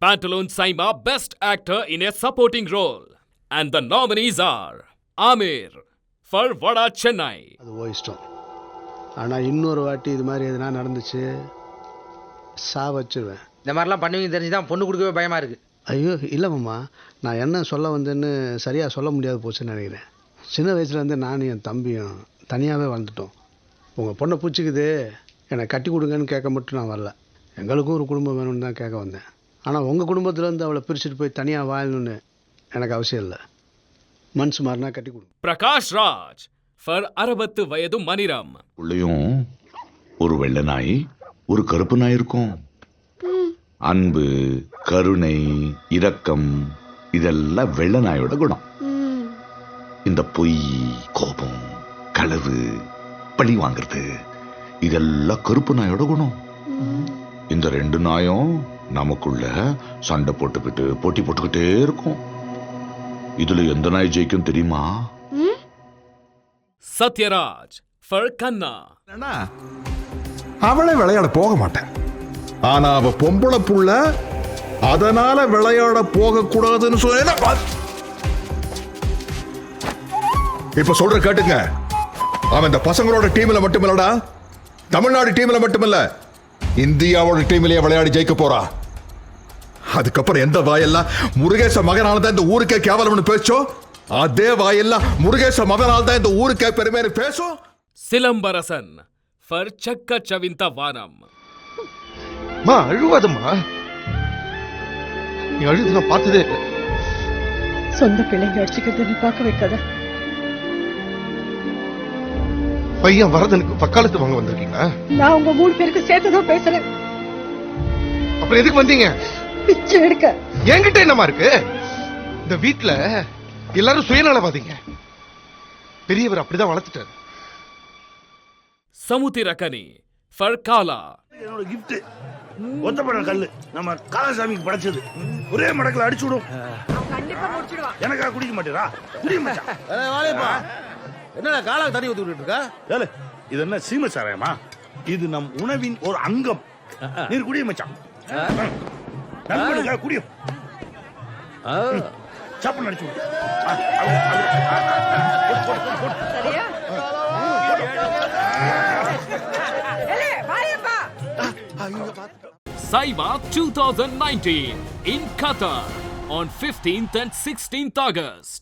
Pantaloon Saima Best Actor in a Supporting Role. And the nominees are Amir for Vada Chennai. அது ஓ இஷ்டம். ஆனால் இன்னொரு வாட்டி இது மாதிரி எதுனா நடந்துச்சு வச்சிருவேன். இந்த மாதிரிலாம் பண்ணுவீங்க தெரிஞ்சுதான் பொண்ணு கொடுக்கவே பயமா இருக்கு. ஐயோ இல்லை மாமா, நான் என்ன சொல்ல வந்தேன்னு சரியாக சொல்ல முடியாது போச்சுன்னு நினைக்கிறேன். சின்ன வயசுலேருந்து நானும் என் தம்பியும் தனியாகவே வளர்ந்துட்டோம். உங்கள் பொண்ணை பிடிச்சிக்குது, என்னை கட்டி கொடுங்கன்னு கேட்க மட்டும் நான் வரல. எங்களுக்கும் ஒரு குடும்பம் வேணும்னு தான் கேட்க வந்தேன். ஆனால் உங்கள் குடும்பத்துலேருந்து அவளை பிரிச்சுட்டு போய் தனியாக வாழணும்னு எனக்கு அவசியம் இல்லை. மனசு மாறினா கட்டி கொடுங்க. பிரகாஷ் ராஜ் for 60 வயது மணிரம். உள்ளேயும் ஒரு வெள்ளை நாய் ஒரு கருப்பு நாய் இருக்கும். அன்பு, கருணை, இரக்கம் இதெல்லாம் வெள்ளை நாயோட குணம். இந்த பொய், கோபம், களவு, பழி வாங்குறது இதெல்லாம் கருப்பு நாயோட குணம். இந்த ரெண்டு நாயும் நமக்குள்ள சண்டை போட்டுக்கிட்டு போட்டி போட்டுக்கிட்டே இருக்கும். இதுல எந்த நாய் ஜெயிக்கும் தெரியுமா? சத்யராஜ் for கண்ணா. அவளை விளையாட போக மாட்டேன். ஆனா அவ பொம்பளை புள்ள, அதனால விளையாட போக கூடாதுன்னு சொன்ன. இப்ப சொல்ற கேட்டுங்க, அவன் இந்த பசங்களோட டீம்ல மட்டுமில்லடா, தமிழ்நாடு டீம்ல மட்டுமில்ல, இந்தியாவோட டீம்லயே விளையாடி ஜெயிக்க போறா. அதுக்கப்புறம் எந்த வாயெல்லாம் முருகேச மகனால தான் இந்த ஊருக்கே கேவலம்னு பேச்சோ, அதே வாயெல்லாம் முருகேச மகனால தான் இந்த ஊருக்கே பெருமைன்னு பேசும். சிலம்பரசன் for சக்க சவிந்த வானம். மா அழுவாதம்மா, நீ அழுது நான் பார்த்ததே இல்லை. சொந்த பிள்ளைங்க அடிச்சுக்கிறத நீ பார்க்க வைக்காத. பையன் வரதனுக்கு வக்காலத்து வாங்க வந்திருக்கீங்களா? நான் உங்க 3 பேருக்கு சேர்த்துதான் பேசுறேன். அப்புறம் எதுக்கு வந்தீங்க? பிச்சை எடுக்க. என்கிட்ட என்னமா இருக்கு? இந்த வீட்டுல எல்லாரும் சுயநலவாதீங்க. பெரியவர் அப்படிதான் வளர்த்துட்டாரு. சமுத்திரக்கனி for காலா. என்னோட கிஃப்ட் ஒத்தப்பட கல்லு நம்ம காலசாமிக்கு படைச்சது. ஒரே மடக்குல அடிச்சு விடும். கண்டிப்பா முடிச்சிடுவான். எனக்கா குடிக்க மாட்டேரா? குடிக்க மச்சான். என்னடா காலா தண்ணி ஊத்தி விட்டுட்டு இருக்கா? ஏலே, இது என்ன சீமை சாராயமா? இது நம் உணவின் ஒரு அங்கம். நீர் குடிய மச்சான். நண்பனுக்கா குடியும். சாப்பிட அடிச்சு விடு. Saima 2019 in Qatar on 15th and 16th August.